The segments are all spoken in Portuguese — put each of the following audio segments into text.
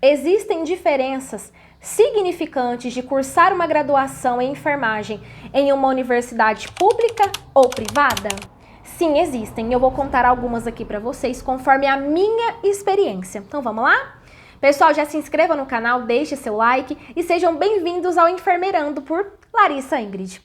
existem diferenças significantes de cursar uma graduação em enfermagem em uma universidade pública ou privada? Sim, existem. Eu vou contar algumas aqui para vocês conforme a minha experiência. Então vamos lá? Pessoal, já se inscreva no canal, deixe seu like e sejam bem-vindos ao Enfermeirando por Larissa Ingrid.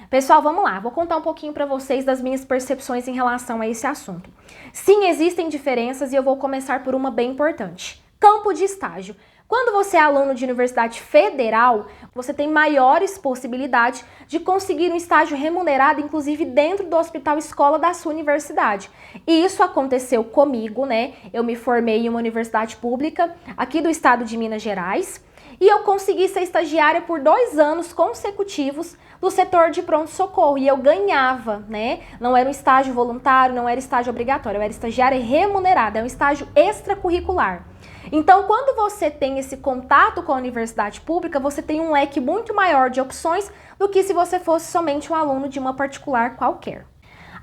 Pessoal, vamos lá, vou contar um pouquinho para vocês das minhas percepções em relação a esse assunto. Sim, existem diferenças e eu vou começar por uma bem importante. Campo de estágio. Quando você é aluno de universidade federal, você tem maiores possibilidades de conseguir um estágio remunerado, inclusive dentro do hospital escola da sua universidade. E isso aconteceu comigo, né? Eu me formei em uma universidade pública aqui do estado de Minas Gerais e eu consegui ser estagiária por 2 anos consecutivos do setor de pronto-socorro e eu ganhava, né? Não era um estágio voluntário, não era estágio obrigatório, eu era estagiária remunerada, é um estágio extracurricular. Então, quando você tem esse contato com a universidade pública, você tem um leque muito maior de opções do que se você fosse somente um aluno de uma particular qualquer.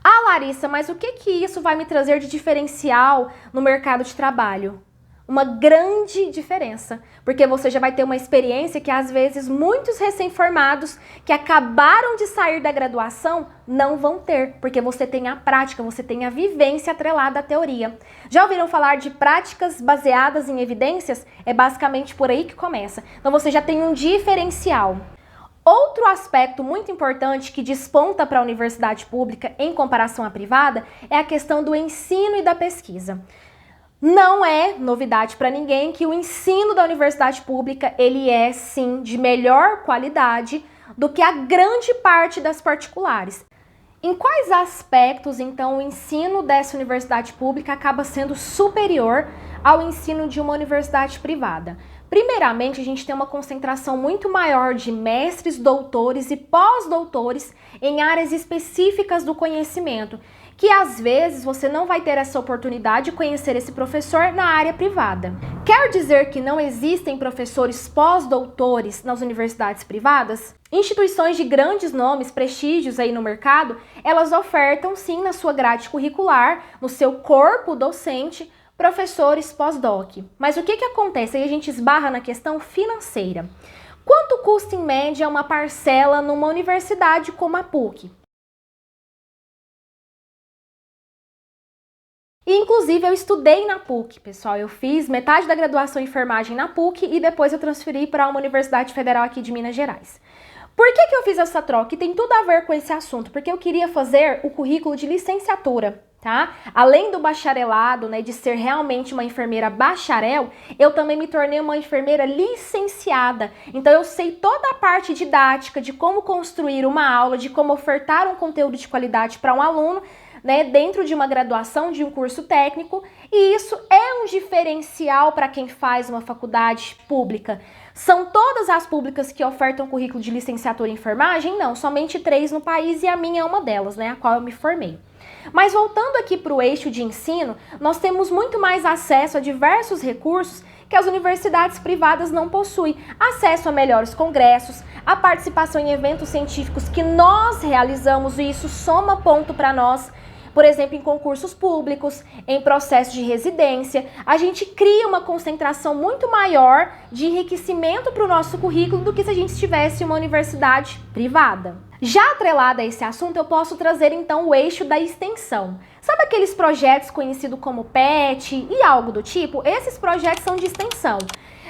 Ah, Larissa, mas o que isso vai me trazer de diferencial no mercado de trabalho? Uma grande diferença, porque você já vai ter uma experiência que às vezes muitos recém-formados que acabaram de sair da graduação não vão ter, porque você tem a prática, você tem a vivência atrelada à teoria. Já ouviram falar de práticas baseadas em evidências? É basicamente por aí que começa. Então você já tem um diferencial. Outro aspecto muito importante que desponta para a universidade pública em comparação à privada é a questão do ensino e da pesquisa. Não é novidade para ninguém que o ensino da universidade pública, ele é sim de melhor qualidade do que a grande parte das particulares. Em quais aspectos, então, o ensino dessa universidade pública acaba sendo superior ao ensino de uma universidade privada? Primeiramente, a gente tem uma concentração muito maior de mestres, doutores e pós-doutores em áreas específicas do conhecimento, que às vezes você não vai ter essa oportunidade de conhecer esse professor na área privada. Quer dizer que não existem professores pós-doutores nas universidades privadas? Instituições de grandes nomes, prestígios aí no mercado, elas ofertam sim na sua grade curricular, no seu corpo docente, professores pós-doc. Mas o que acontece? Aí a gente esbarra na questão financeira. Quanto custa em média uma parcela numa universidade como a PUC? E, inclusive, eu estudei na PUC, pessoal. Eu fiz metade da graduação em enfermagem na PUC e depois eu transferi para uma universidade federal aqui de Minas Gerais. Por que eu fiz essa troca? E tem tudo a ver com esse assunto, porque eu queria fazer o currículo de licenciatura, tá? Além do bacharelado, né, de ser realmente uma enfermeira bacharel, eu também me tornei uma enfermeira licenciada. Então eu sei toda a parte didática de como construir uma aula, de como ofertar um conteúdo de qualidade para um aluno, né, dentro de uma graduação, de um curso técnico, e isso é um diferencial para quem faz uma faculdade pública. São todas as públicas que ofertam currículo de licenciatura em enfermagem? Não, somente 3 no país e a minha é uma delas, né, a qual eu me formei. Mas voltando aqui para o eixo de ensino, nós temos muito mais acesso a diversos recursos que as universidades privadas não possuem. Acesso a melhores congressos, a participação em eventos científicos que nós realizamos e isso soma ponto para nós. Por exemplo, em concursos públicos, em processos de residência, a gente cria uma concentração muito maior de enriquecimento para o nosso currículo do que se a gente estivesse em uma universidade privada. Já atrelada a esse assunto, eu posso trazer então o eixo da extensão. Sabe aqueles projetos conhecidos como PET e algo do tipo? Esses projetos são de extensão.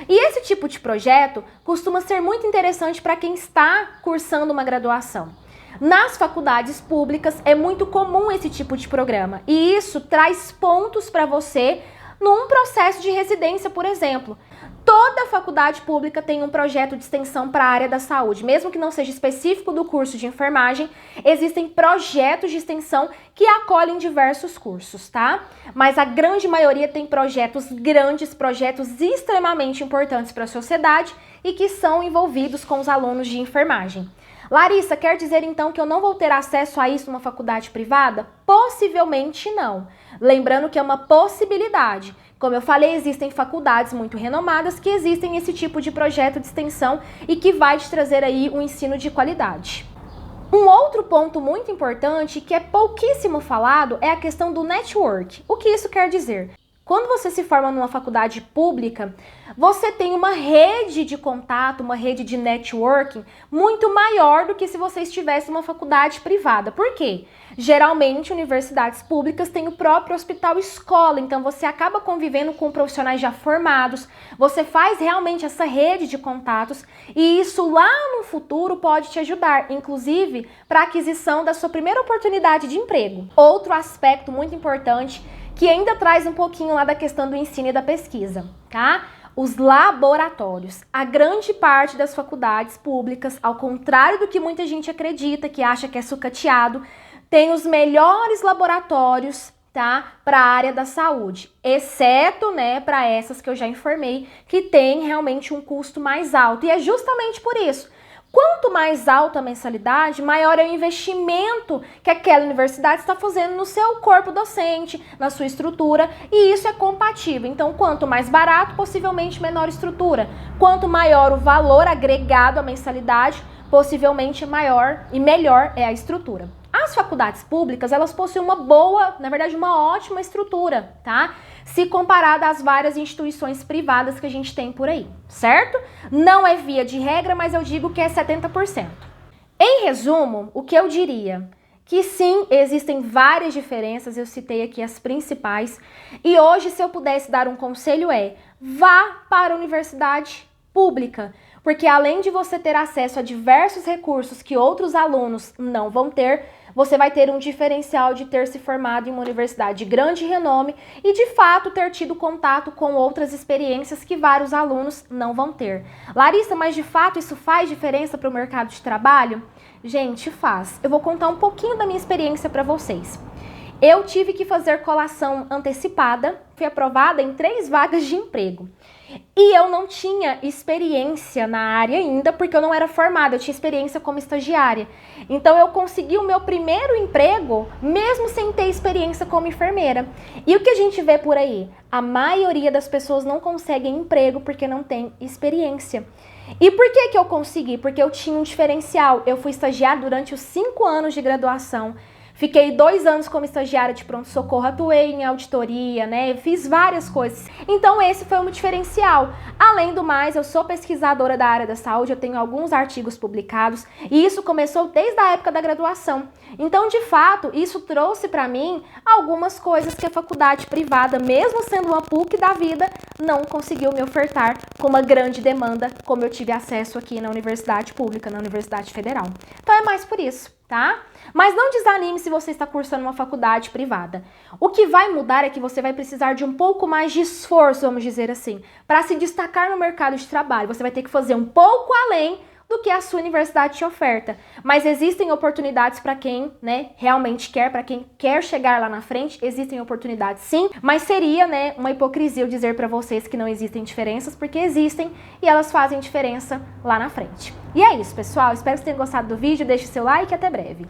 E esse tipo de projeto costuma ser muito interessante para quem está cursando uma graduação. Nas faculdades públicas é muito comum esse tipo de programa e isso traz pontos para você num processo de residência, por exemplo. Toda faculdade pública tem um projeto de extensão para a área da saúde, mesmo que não seja específico do curso de enfermagem, existem projetos de extensão que acolhem diversos cursos, tá? Mas a grande maioria tem projetos grandes, projetos extremamente importantes para a sociedade e que são envolvidos com os alunos de enfermagem. Larissa, quer dizer então que eu não vou ter acesso a isso numa faculdade privada? Possivelmente não. Lembrando que é uma possibilidade. Como eu falei, existem faculdades muito renomadas que existem esse tipo de projeto de extensão e que vai te trazer aí um ensino de qualidade. Um outro ponto muito importante que é pouquíssimo falado é a questão do network. O que isso quer dizer? Quando você se forma numa faculdade pública, você tem uma rede de contato, uma rede de networking muito maior do que se você estivesse numa faculdade privada. Por quê? Geralmente, universidades públicas têm o próprio hospital escola, então você acaba convivendo com profissionais já formados, você faz realmente essa rede de contatos e isso lá no futuro pode te ajudar, inclusive para a aquisição da sua primeira oportunidade de emprego. Outro aspecto muito importante que ainda traz um pouquinho lá da questão do ensino e da pesquisa, tá? Os laboratórios. A grande parte das faculdades públicas, ao contrário do que muita gente acredita, que acha que é sucateado, tem os melhores laboratórios, tá? Para a área da saúde, exceto, né, para essas que eu já informei, que tem realmente um custo mais alto. E é justamente por isso. Quanto mais alta a mensalidade, maior é o investimento que aquela universidade está fazendo no seu corpo docente, na sua estrutura, e isso é compatível. Então, quanto mais barato, possivelmente menor estrutura. Quanto maior o valor agregado à mensalidade, possivelmente maior e melhor é a estrutura. As faculdades públicas, elas possuem uma boa, na verdade, uma ótima estrutura, tá? Se comparada às várias instituições privadas que a gente tem por aí, certo? Não é via de regra, mas eu digo que é 70%. Em resumo, o que eu diria? Que sim, existem várias diferenças, eu citei aqui as principais, e hoje, se eu pudesse dar um conselho vá para a universidade pública, porque além de você ter acesso a diversos recursos que outros alunos não vão ter, você vai ter um diferencial de ter se formado em uma universidade de grande renome e, de fato, ter tido contato com outras experiências que vários alunos não vão ter. Larissa, mas de fato isso faz diferença para o mercado de trabalho? Gente, faz. Eu vou contar um pouquinho da minha experiência para vocês. Eu tive que fazer colação antecipada, fui aprovada em 3 vagas de emprego. E eu não tinha experiência na área ainda, porque eu não era formada, eu tinha experiência como estagiária. Então eu consegui o meu primeiro emprego, mesmo sem ter experiência como enfermeira. E o que a gente vê por aí? A maioria das pessoas não conseguem emprego porque não tem experiência. E por que que eu consegui? Porque eu tinha um diferencial. Eu fui estagiária durante os 5 anos de graduação. Fiquei 2 anos como estagiária de pronto-socorro, atuei em auditoria, né? Fiz várias coisas. Então esse foi um diferencial. Além do mais, eu sou pesquisadora da área da saúde, eu tenho alguns artigos publicados e isso começou desde a época da graduação. Então, de fato, isso trouxe para mim algumas coisas que a faculdade privada, mesmo sendo uma PUC da vida, não conseguiu me ofertar com uma grande demanda, como eu tive acesso aqui na universidade pública, na Universidade Federal. Então é mais por isso, tá? Mas não desanime se você está cursando uma faculdade privada. O que vai mudar é que você vai precisar de um pouco mais de esforço, vamos dizer assim, para se destacar no mercado de trabalho. Você vai ter que fazer um pouco além do que a sua universidade te oferta. Mas existem oportunidades para quem, né, realmente quer, para quem quer chegar lá na frente, existem oportunidades sim, mas seria, né, uma hipocrisia eu dizer para vocês que não existem diferenças, porque existem e elas fazem diferença lá na frente. E é isso, pessoal. Espero que vocês tenham gostado do vídeo, deixe seu like e até breve.